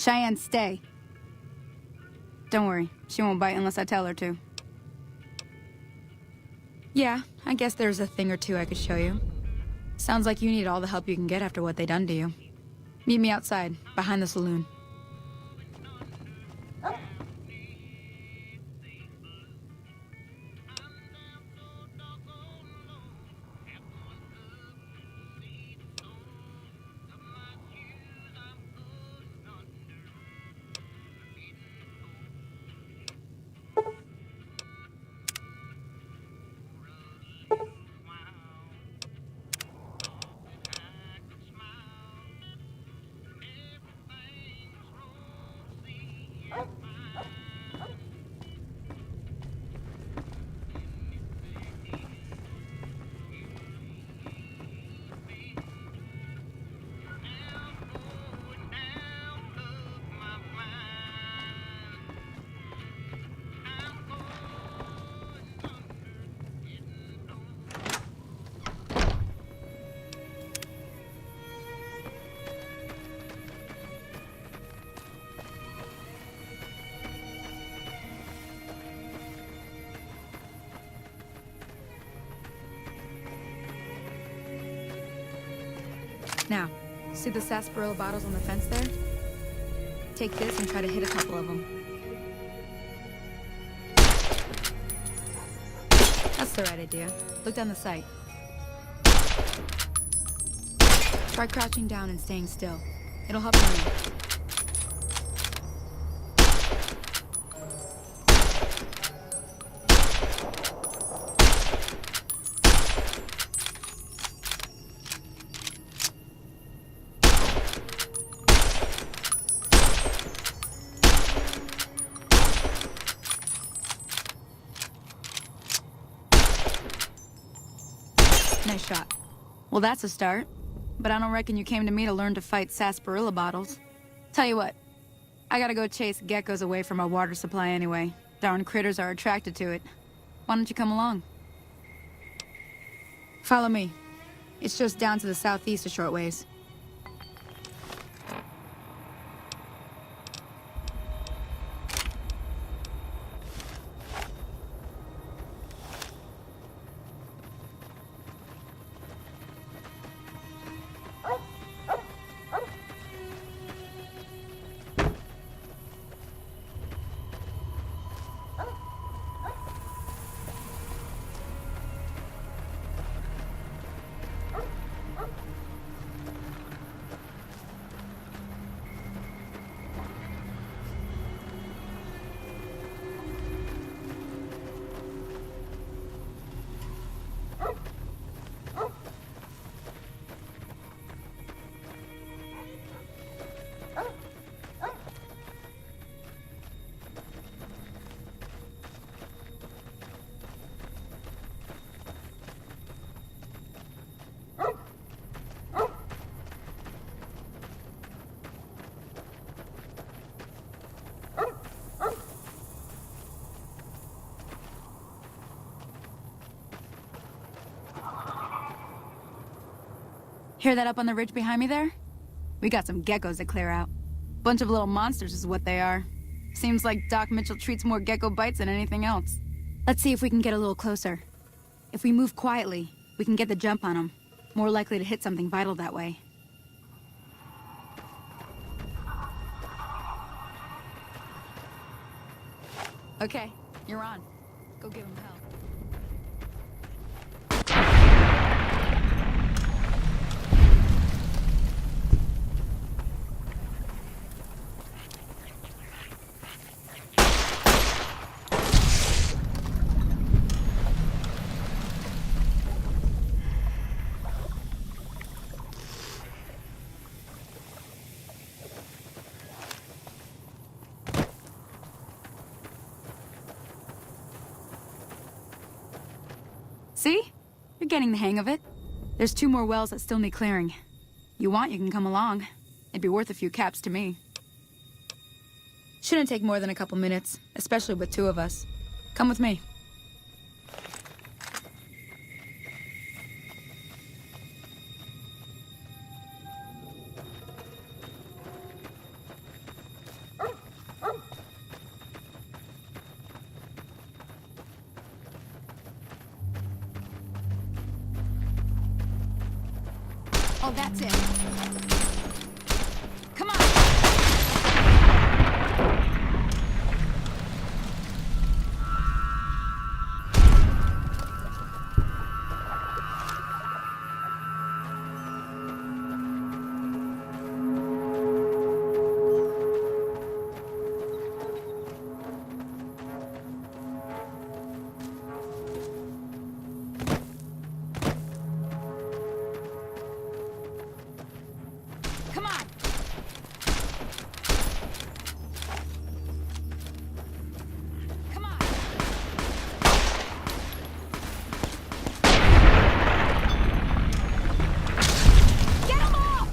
Cheyenne, stay. Don't worry, she won't bite unless I tell her to. Yeah, I guess there's a thing or two I could show you. Sounds like you need all the help you can get after what they done to you. Meet me outside, behind the saloon. Now, see the sarsaparilla bottles on the fence there? Take this and try to hit a couple of them. That's the right idea. Look down the sight. Try crouching down and staying still. It'll help you aim. Nice shot. Well, that's a start. But I don't reckon you came to me to learn to fight sarsaparilla bottles. Tell you what, I gotta go chase geckos away from our water supply anyway. Darn critters are attracted to it. Why don't you come along? Follow me. It's just down to the southeast a short ways. Hear that up on the ridge behind me there? We got some geckos to clear out. Bunch of little monsters is what they are. Seems like Doc Mitchell treats more gecko bites than anything else. Let's see if we can get a little closer. If we move quietly, we can get the jump on them. More likely to hit something vital that way. Okay, you're on. Go give them hell. See? You're getting the hang of it. There's 2 more wells that still need clearing. You want, you can come along. It'd be worth a few caps to me. Shouldn't take more than a couple minutes, especially with 2 of us. Come with me. Oh, that's it. Come on! Come on! Come on! Get them all!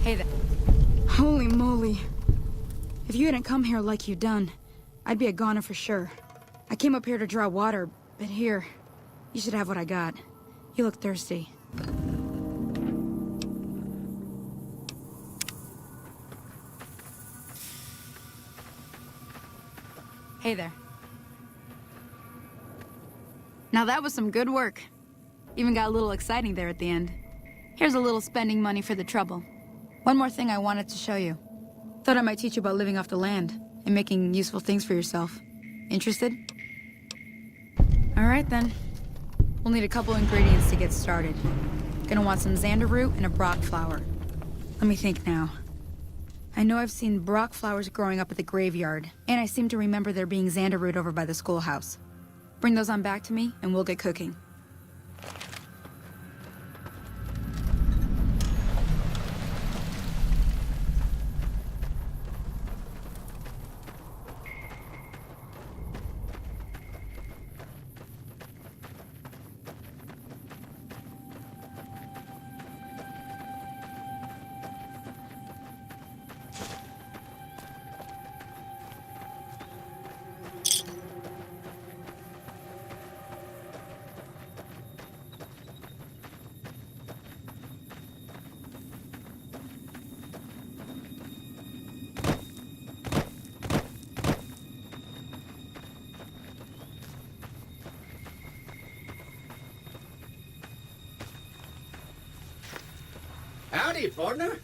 Hey there. Holy moly. If you hadn't come here like you done, I'd be a goner for sure. I came up here to draw water, but here, you should have what I got. You look thirsty. Hey there. Now that was some good work. Even got a little exciting there at the end. Here's a little spending money for the trouble. One more thing I wanted to show you. Thought I might teach you about living off the land and making useful things for yourself. Interested? All right then. We'll need a couple ingredients to get started. Gonna want some xander root and a brock flower. Let me think now. I know I've seen brock flowers growing up at the graveyard, and I seem to remember there being xander root over by the schoolhouse. Bring those on back to me, and we'll get cooking. Howdy, partner.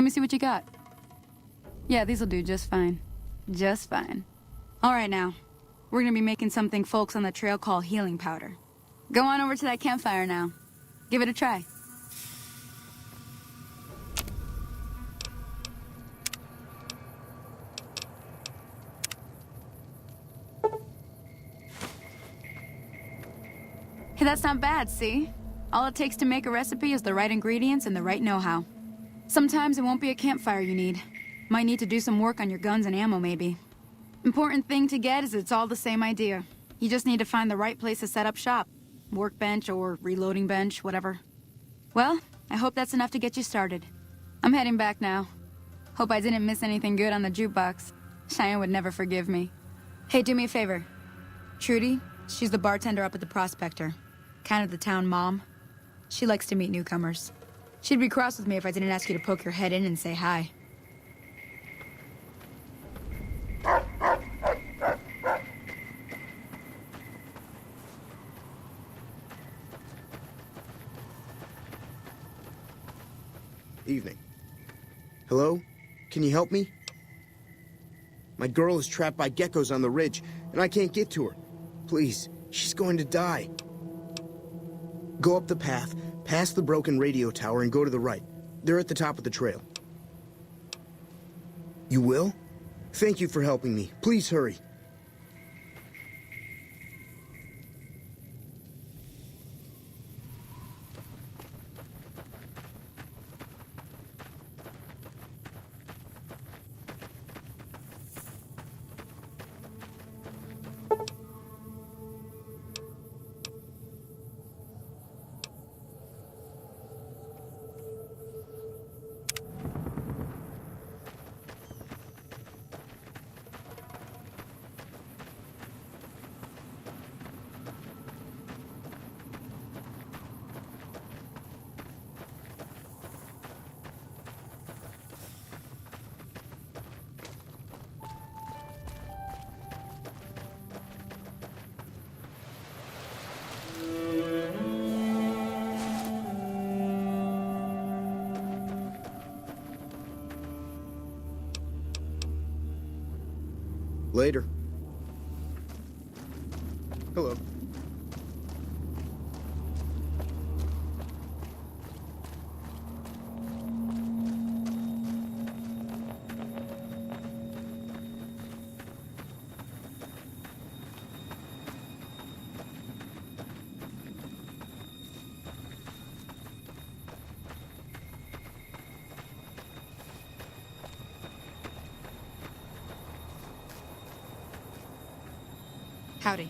me see what you got. Yeah, these'll do just fine. Just fine. All right, now. We're gonna be making something folks on the trail call healing powder. Go on over to that campfire now. Give it a try. Hey, that's not bad, see? All it takes to make a recipe is the right ingredients and the right know-how. Sometimes it won't be a campfire you need. Might need to do some work on your guns and ammo, maybe. Important thing to get is it's all the same idea. You just need to find the right place to set up shop. Workbench or reloading bench, whatever. Well, I hope that's enough to get you started. I'm heading back now. Hope I didn't miss anything good on the jukebox. Cheyenne would never forgive me. Hey, do me a favor. Trudy, she's the bartender up at the Prospector. Kind of the town mom. She likes to meet newcomers. She'd be cross with me if I didn't ask you to poke your head in and say hi. Evening. Hello? Can you help me? My girl is trapped by geckos on the ridge, and I can't get to her. Please, she's going to die. Go up the path, past the broken radio tower, and go to the right. They're at the top of the trail. You will? Thank you for helping me. Please hurry. Later. Hello. Howdy.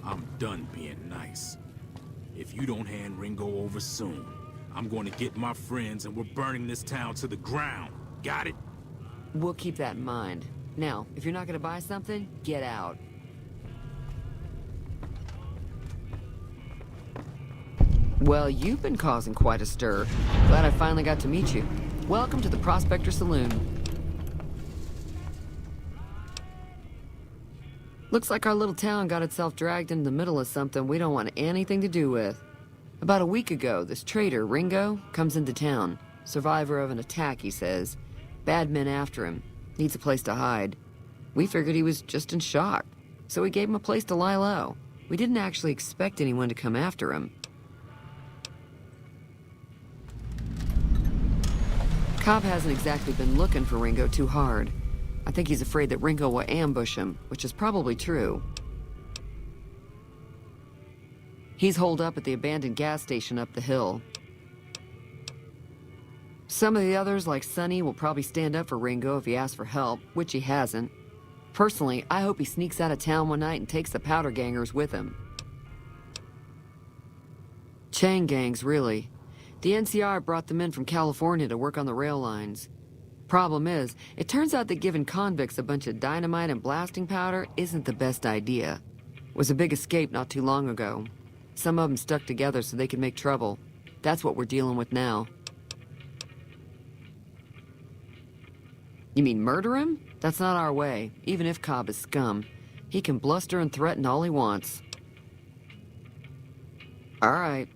I'm done being nice. If you don't hand Ringo over soon, I'm going to get my friends and we're burning this town to the ground. Got it? We'll keep that in mind. Now, if you're not gonna buy something, get out. Well, you've been causing quite a stir. Glad I finally got to meet you. Welcome to the Prospector Saloon. Looks like our little town got itself dragged into the middle of something we don't want anything to do with. About a week ago, this traitor, Ringo, comes into town. Survivor of an attack, he says. Bad men after him. Needs a place to hide. We figured he was just in shock, so we gave him a place to lie low. We didn't actually expect anyone to come after him. Cobb hasn't exactly been looking for Ringo too hard. I think he's afraid that Ringo will ambush him, which is probably true. He's holed up at the abandoned gas station up the hill. Some of the others, like Sonny, will probably stand up for Ringo if he asks for help, which he hasn't. Personally, I hope he sneaks out of town one night and takes the powder gangers with him. Chain gangs, really. The NCR brought them in from California to work on the rail lines. Problem is, it turns out that giving convicts a bunch of dynamite and blasting powder isn't the best idea. Was a big escape not too long ago. Some of them stuck together so they could make trouble. That's what we're dealing with now. You mean murder him? That's not our way, even if Cobb is scum. He can bluster and threaten all he wants. All right.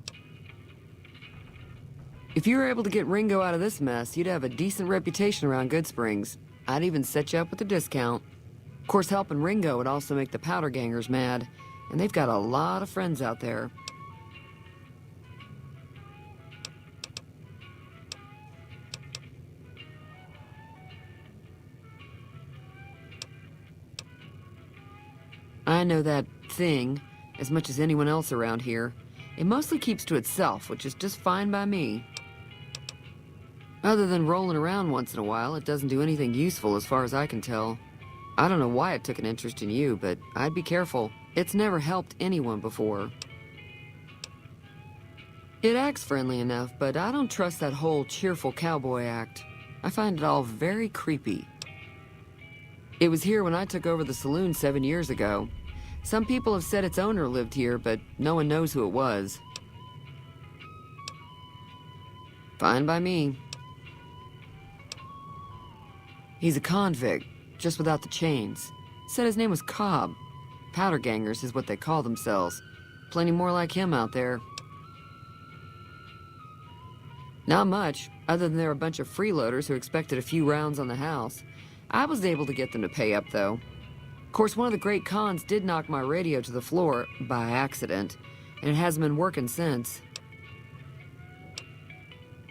If you were able to get Ringo out of this mess, you'd have a decent reputation around Good Springs. I'd even set you up with a discount. Of course, helping Ringo would also make the powder gangers mad, and they've got a lot of friends out there. I know that thing as much as anyone else around here. It mostly keeps to itself, which is just fine by me. Other than rolling around once in a while, it doesn't do anything useful as far as I can tell. I don't know why it took an interest in you, but I'd be careful. It's never helped anyone before. It acts friendly enough, but I don't trust that whole cheerful cowboy act. I find it all very creepy. It was here when I took over the saloon 7 years ago. Some people have said its owner lived here, but no one knows who it was. Fine by me. He's a convict, just without the chains. Said his name was Cobb. Powder gangers is what they call themselves. Plenty more like him out there. Not much, other than they're a bunch of freeloaders who expected a few rounds on the house. I was able to get them to pay up, though. Of course, one of the great cons did knock my radio to the floor, by accident, and it hasn't been working since.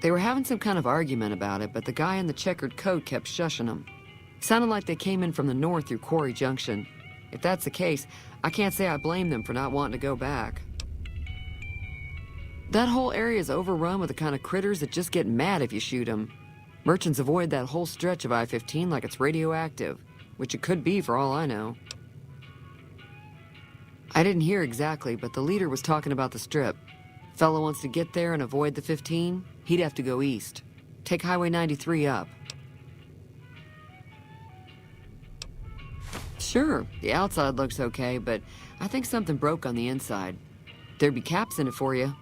They were having some kind of argument about it, but the guy in the checkered coat kept shushing them. Sounded like they came in from the north through Quarry Junction. If that's the case, I can't say I blame them for not wanting to go back. That whole area is overrun with the kind of critters that just get mad if you shoot them. Merchants avoid that whole stretch of I-15 like it's radioactive, which it could be for all I know. I didn't hear exactly, but the leader was talking about the strip. Fellow wants to get there and avoid the 15, he'd have to go east. Take Highway 93 up. Sure, the outside looks okay, but I think something broke on the inside. There'd be caps in it for you.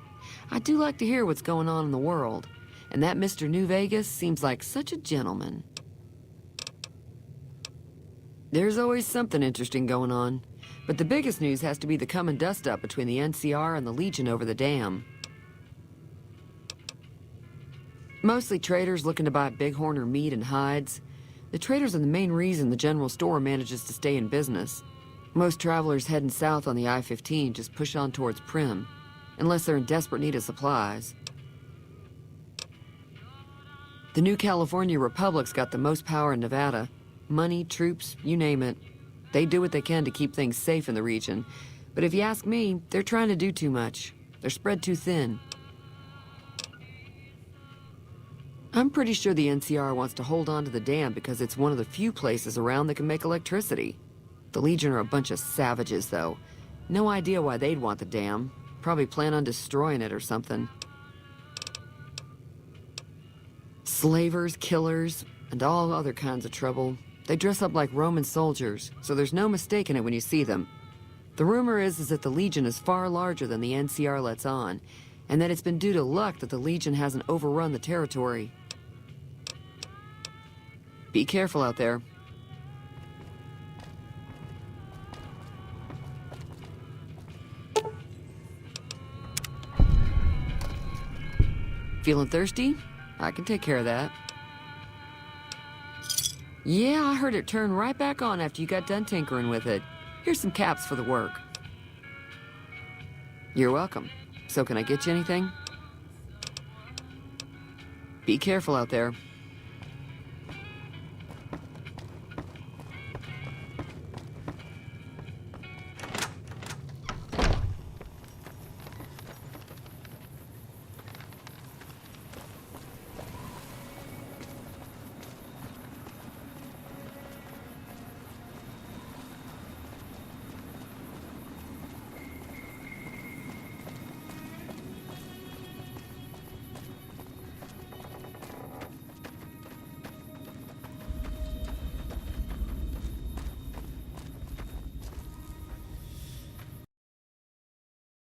I do like to hear what's going on in the world, and that Mr. New Vegas seems like such a gentleman. There's always something interesting going on, but the biggest news has to be the come and dust up between the NCR and the Legion over the dam. Mostly traders looking to buy bighorn or meat and hides. The traders are the main reason the general store manages to stay in business. Most travelers heading south on the I-15 just push on towards Prim, unless they're in desperate need of supplies. The new California Republic's got the most power in Nevada. Money, troops, you name it. They do what they can to keep things safe in the region. But if you ask me, they're trying to do too much. They're spread too thin. I'm pretty sure the NCR wants to hold on to the dam because it's one of the few places around that can make electricity. The Legion are a bunch of savages, though. No idea why they'd want the dam. Probably plan on destroying it or something. Slavers, killers, and all other kinds of trouble. They dress up like Roman soldiers, so there's no mistaking it when you see them. The rumor is that the Legion is far larger than the NCR lets on, and that it's been due to luck that the Legion hasn't overrun the territory. Be careful out there. Feeling thirsty? I can take care of that. Yeah, I heard it turn right back on after you got done tinkering with it. Here's some caps for the work. You're welcome. So can I get you anything? Be careful out there.